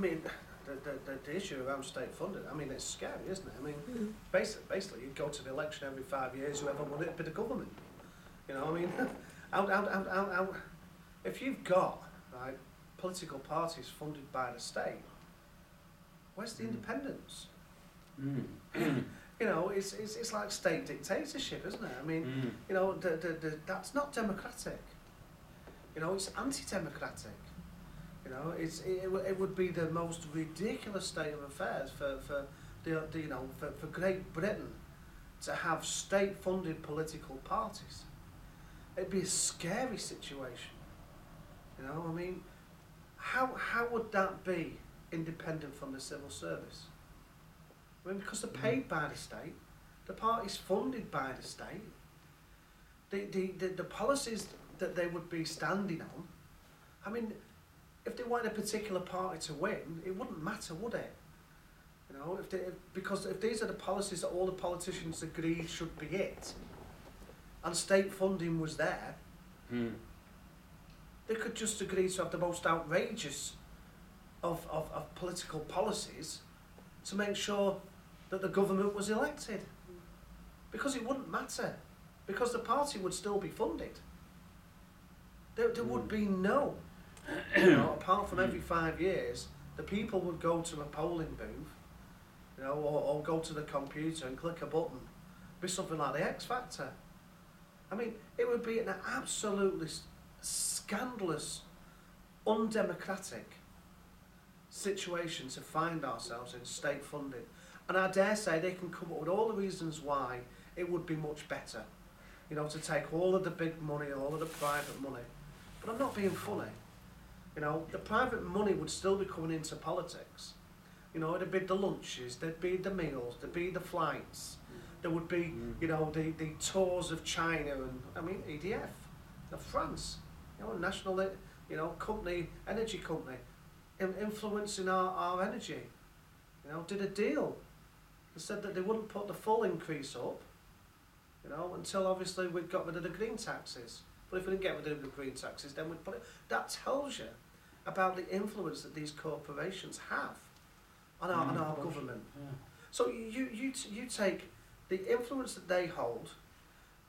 mean, the issue around state funding, I mean, it's scary, isn't it? I mean, basically, you go to the election every 5 years, whoever won it, a bit of government. You know, I mean, if you've got, right, political parties funded by the state, where's the independence? You know, it's like state dictatorship, isn't it? I mean, you know, that's not democratic. You know, it's anti-democratic. You know, it would be the most ridiculous state of affairs for Great Britain to have state-funded political parties. It'd be a scary situation. You know, I mean, how would that be independent from the civil service? I mean, because they're paid by the state, the party's funded by the state, the policies that they would be standing on, I mean, if they wanted a particular party to win, it wouldn't matter, would it? You know, because if these are the policies that all the politicians agreed should be it, and state funding was there, they could just agree to have the most outrageous of political policies to make sure that the government was elected. Because it wouldn't matter. Because the party would still be funded. There would be no, you know, apart from every 5 years, the people would go to a polling booth, you know, or go to the computer and click a button. It'd be something like the X Factor. I mean, it would be an absolutely scandalous, undemocratic situation to find ourselves in, state funded. And I dare say they can come up with all the reasons why it would be much better, you know, to take all of the big money, all of the private money. But I'm not being funny. You know, the private money would still be coming into politics. You know, it'd be the lunches, there'd be the meals, there'd be the flights, there would be, you know, the tours of China and, I mean, EDF, France, you know, national, you know, company, energy company, influencing our energy. You know, did a deal. They said that they wouldn't put the full increase up, you know, until obviously we'd got rid of the green taxes. But if we didn't get rid of the green taxes, then we'd put it. That tells you about the influence that these corporations have on our government. Yeah. So you take the influence that they hold,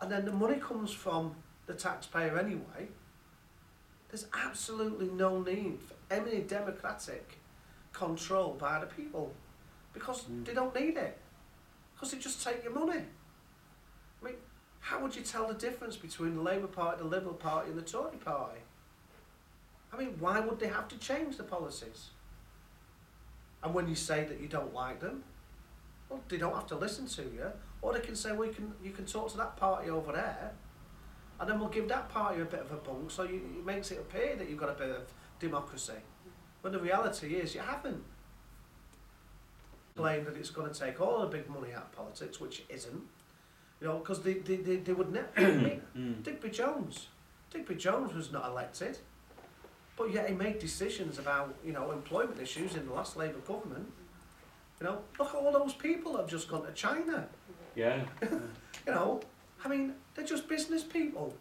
and then the money comes from the taxpayer anyway. There's absolutely no need for any democratic control by the people, because they don't need it, because they just take your money. I mean, how would you tell the difference between the Labour Party, the Liberal Party and the Tory Party? I mean, why would they have to change the policies? And when you say that you don't like them, well, they don't have to listen to you, or they can say, well, you can talk to that party over there, and then we'll give that party a bit of a bunk, so it makes it appear that you've got a bit of democracy. When the reality is, you haven't. Claim that it's going to take all the big money out of politics, which it isn't. You know, because they would never. Digby Jones was not elected, but yet he made decisions about, you know, employment issues in the last Labour government. You know, look at all those people that have just gone to China. Yeah. You know, I mean, they're just business people.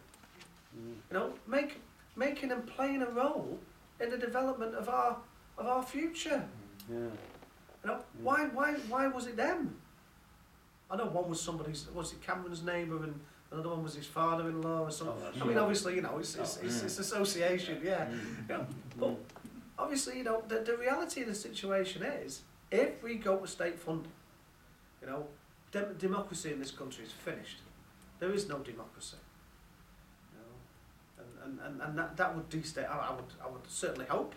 You know, making and playing a role in the development of our future. Yeah. You know, why was it them? I know one was was it Cameron's neighbour, and another one was his father-in-law or something. I mean, obviously, you know, it's association, yeah. You know, but obviously, you know, the reality of the situation is, if we go to state funding, you know, democracy in this country is finished. There is no democracy. You know, and that would I would certainly hope.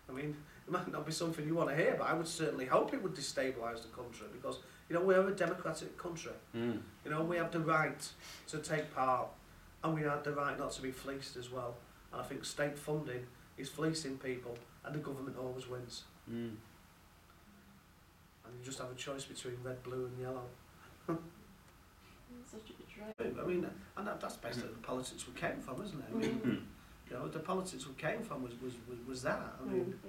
I mean, it might not be something you want to hear, but I would certainly hope it would destabilise the country, because, you know, we are a democratic country. You know, we have the right to take part, and we have the right not to be fleeced as well. And I think state funding is fleecing people, and the government always wins. And you just have a choice between red, blue and yellow. Such a betrayal. I mean, and that's basically the politics we came from, isn't it? I mean, you know, the politics we came from was that. I mean,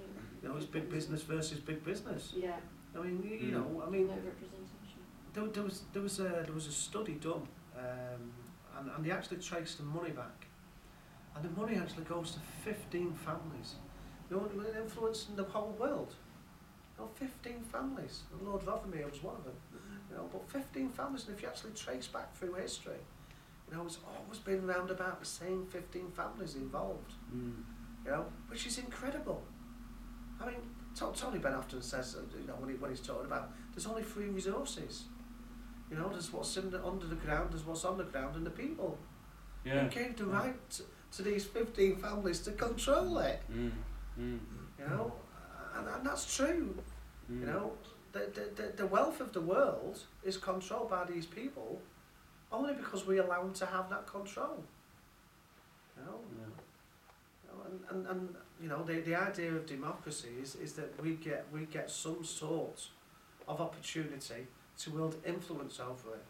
you know, it's big business versus big business. Yeah. I mean, you know, I mean, No representation. there was a study done, and they actually traced the money back, and the money actually goes to 15 families. You know, influencing the whole world. You know, 15 families, and Lord Rothermere was one of them. You know, but 15 families, and if you actually trace back through history, you know, it's always been round about the same 15 families involved. You know, which is incredible. I mean, Tony Benn often says, you know, when he's talking about, there's only 3 resources. You know, there's what's under the ground, there's what's on the ground, and the people. Yeah. Who gave the right to these 15 families to control it? You know, and that's true. You know, the wealth of the world is controlled by these people only because we allow them to have that control. You know, and you know, the idea of democracy is that we get some sort of opportunity to wield influence over it.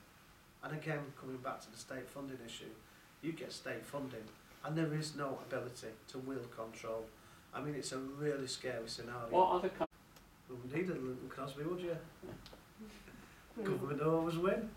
And again, coming back to the state funding issue, you get state funding and there is no ability to wield control. I mean, it's a really scary scenario. What other You wouldn't need a Linton Crosby, would you? Government always win.